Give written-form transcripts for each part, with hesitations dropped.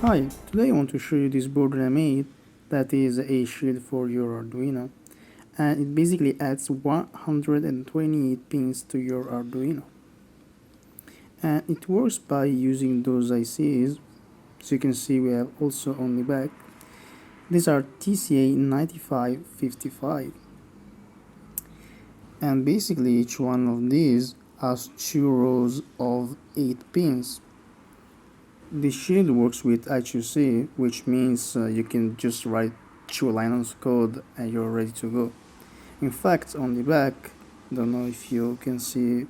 Hi, today I want to show you this board that I made that is a shield for your Arduino, and it basically adds 128 pins to your Arduino, and it works by using those ICs. As you can see, we have also on the back, these are TCA 9555, and basically each one of these has 2 rows of 8 pins. The shield works with I2C, which means you can just write 2 lines of code and you're ready to go. In fact, on the back, don't know if you can see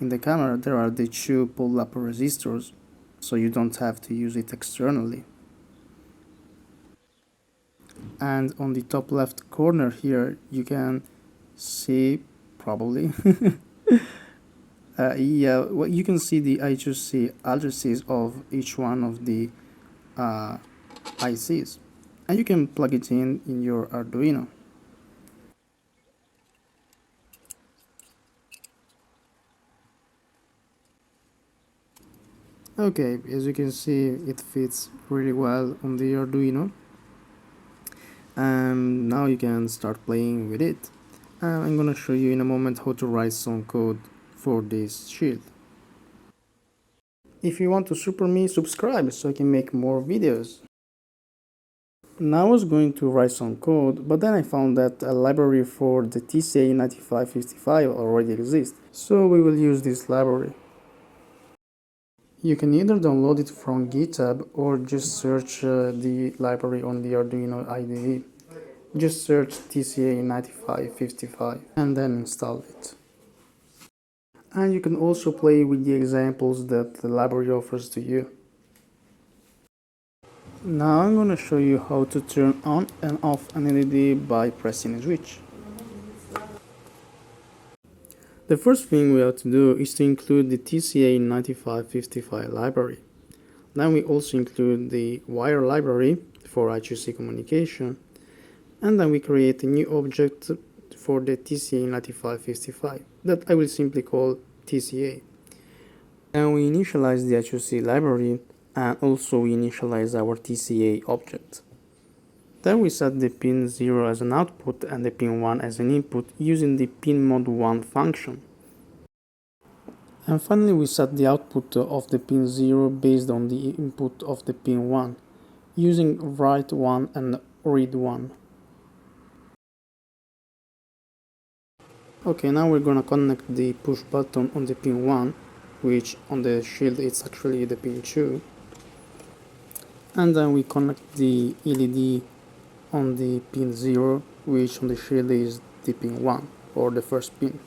in the camera, there are the 2 pull-up resistors, so you don't have to use it externally. And on the top left corner here, you can see, probably, well, you can see the I2C addresses of each one of the ICs, and you can plug it in your Arduino. Okay, as you can see, it fits really well on the Arduino, and now you can start playing with it. I'm gonna show you in a moment how to write some code for this shield. If you want to support me, subscribe so I can make more videos. Now I was going to write some code, but then I found that a library for the TCA 9555 already exists, so we will use this library. You can either download it from GitHub or just search the library on the Arduino IDE. Just search TCA 9555 and then install it. And you can also play with the examples that the library offers to you. Now I'm going to show you how to turn on and off an LED by pressing a switch. The first thing we have to do is to include the TCA 9555 library. Then we also include the wire library for I2C communication, and then we create a new object for the TCA 9555 that I will simply call TCA. And we initialize the I2C library, and also we initialize our TCA object. Then we set the pin 0 as an output and the pin 1 as an input using the pinMod1 function. And finally we set the output of the pin 0 based on the input of the pin 1 using write1 and read1. Okay, now we're gonna connect the push button on the pin 1, which on the shield it's actually the pin 2. And then we connect the LED on the pin 0, which on the shield is the pin 1, or the first pin.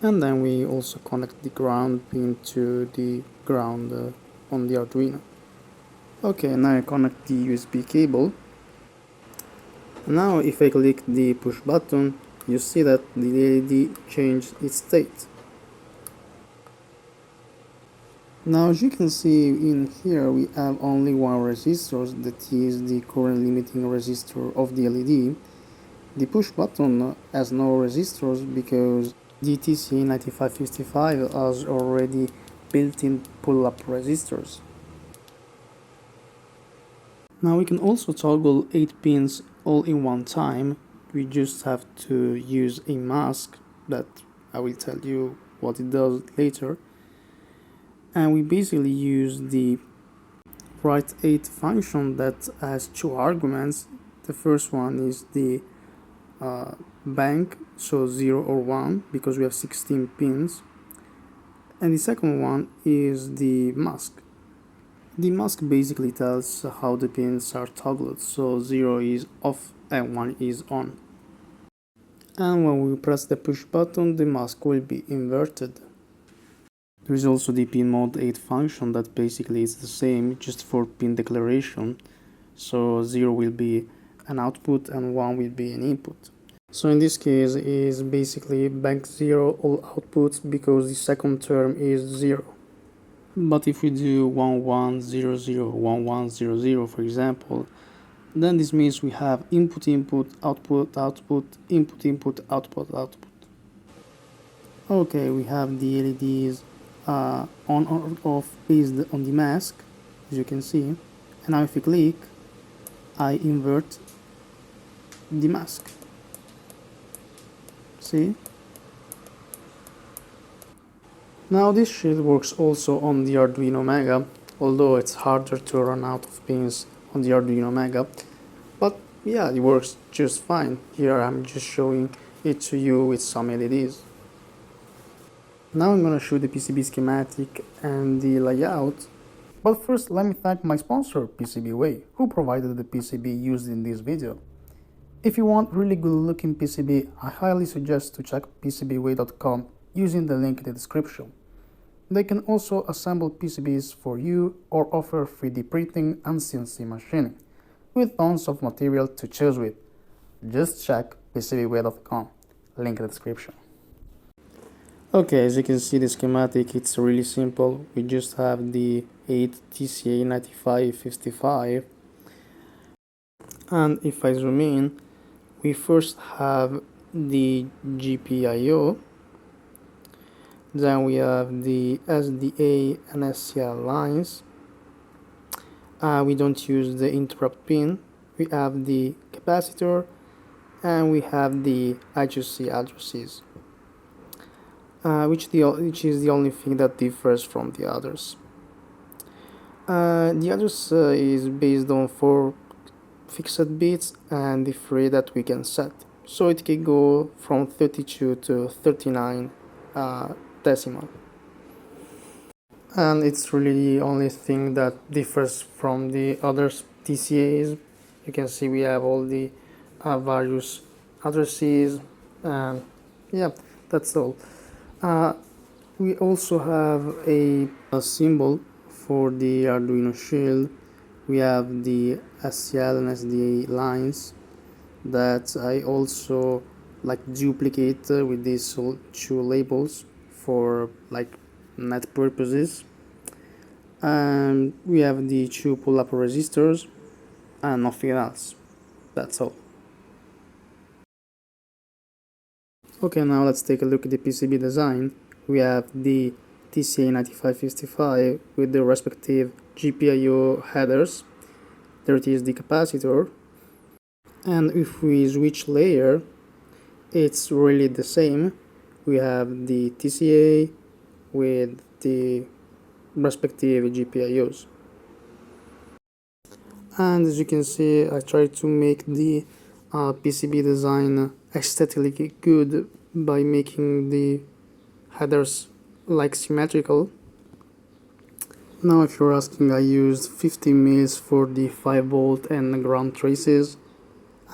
And then we also connect the ground pin to the ground on the Arduino. Okay, now I connect the USB cable. Now if I click the push button, you see that the LED changed its state. Now as you can see in here, we have only one resistor, that is the current limiting resistor of the LED. The push button has no resistors because the TCA 9555 has already built-in pull-up resistors. Now we can also toggle 8 pins all in one time. We just have to use a mask that I will tell you what it does later. And we basically use the write8 function that has 2 arguments. The first one is the bank, so 0 or 1, because we have 16 pins. And the second one is the mask. The mask basically tells how the pins are toggled, so 0 is off and 1 is on. And when we press the push button, the mask will be inverted. There is also the pinMod8 function that basically is the same, just for pin declaration. So 0 will be an output and 1 will be an input. So in this case is basically bank 0 all outputs because the second term is 0. But if we do 1100 1100 for example, then this means we have input input output output input input output output. Okay, we have the LEDs on or off based on the mask, as you can see. And now if you click, I invert the mask. See? Now this shield works also on the Arduino Mega, although it's harder to run out of pins on the Arduino Mega. But yeah, it works just fine. Here I'm just showing it to you with some LEDs. Now I'm gonna show the PCB schematic and the layout. But first let me thank my sponsor PCBWAY, who provided the PCB used in this video. If you want really good looking PCB, I highly suggest to check PCBWAY.com using the link in the description. They can also assemble PCBs for you or offer 3D printing and CNC machining, with tons of material to choose with. Just check PCBWAY.com, link in the description. Okay, as you can see the schematic, it's really simple. We just have the 8 TCA9555, and if I zoom in, we first have the GPIO, then we have the SDA and SCL lines. We don't use the interrupt pin. We have the capacitor, and we have the I2C addresses, which is the only thing that differs from the others. The address is based on 4 fixed bits and the 3 that we can set, so it can go from 32 to 39 decimal. And it's really the only thing that differs from the other TCAs. You can see we have all the various addresses, and yeah, that's all. We also have a symbol for the Arduino Shield. We have the SCL and SDA lines that I also duplicate with these 2 labels for net purposes. And we have the 2 pull-up resistors and nothing else. That's all. Okay, now let's take a look at the PCB design. We have the TCA9555 with the respective GPIO headers. There it is, the capacitor. And if we switch layer, it's really the same. We have the TCA with the respective GPIOs. And as you can see, I tried to make the PCB design aesthetically good by making the headers symmetrical. Now if you're asking, I used 50 mils for the 5 volt and ground traces,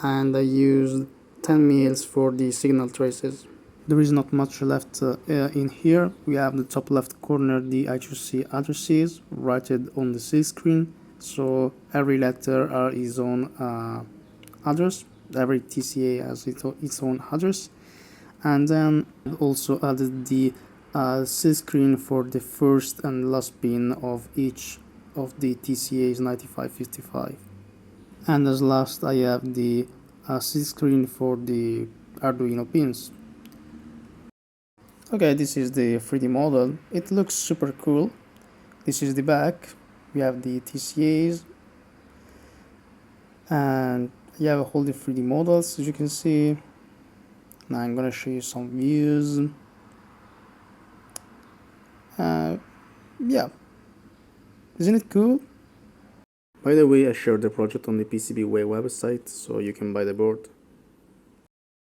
and I used 10 mils for the signal traces. There is not much left in here. We have the top left corner the I2C addresses written on the C screen, so every letter has its own address. Every TCA has its own address. And then also added the C screen for the first and last pin of each of the TCA's 9555. And as last, I have the C screen for the Arduino pins. Okay, this is the 3D model. It looks super cool. This is the back. We have the TCAs, and you have all the 3D models, as you can see. Now I'm gonna show you some views. Yeah, isn't it cool? By the way, I shared the project on the PCBWAY website, so you can buy the board.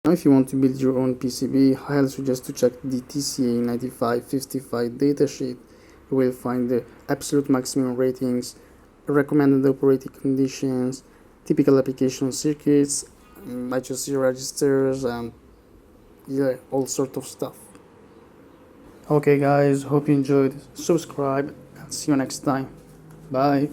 Now if you want to build your own PCB, I highly suggest to check the TCA9555 datasheet. You will find the absolute maximum ratings, recommended operating conditions, typical application circuits, I2C registers, and yeah, all sort of stuff. Okay guys, hope you enjoyed. Subscribe and see you next time. Bye.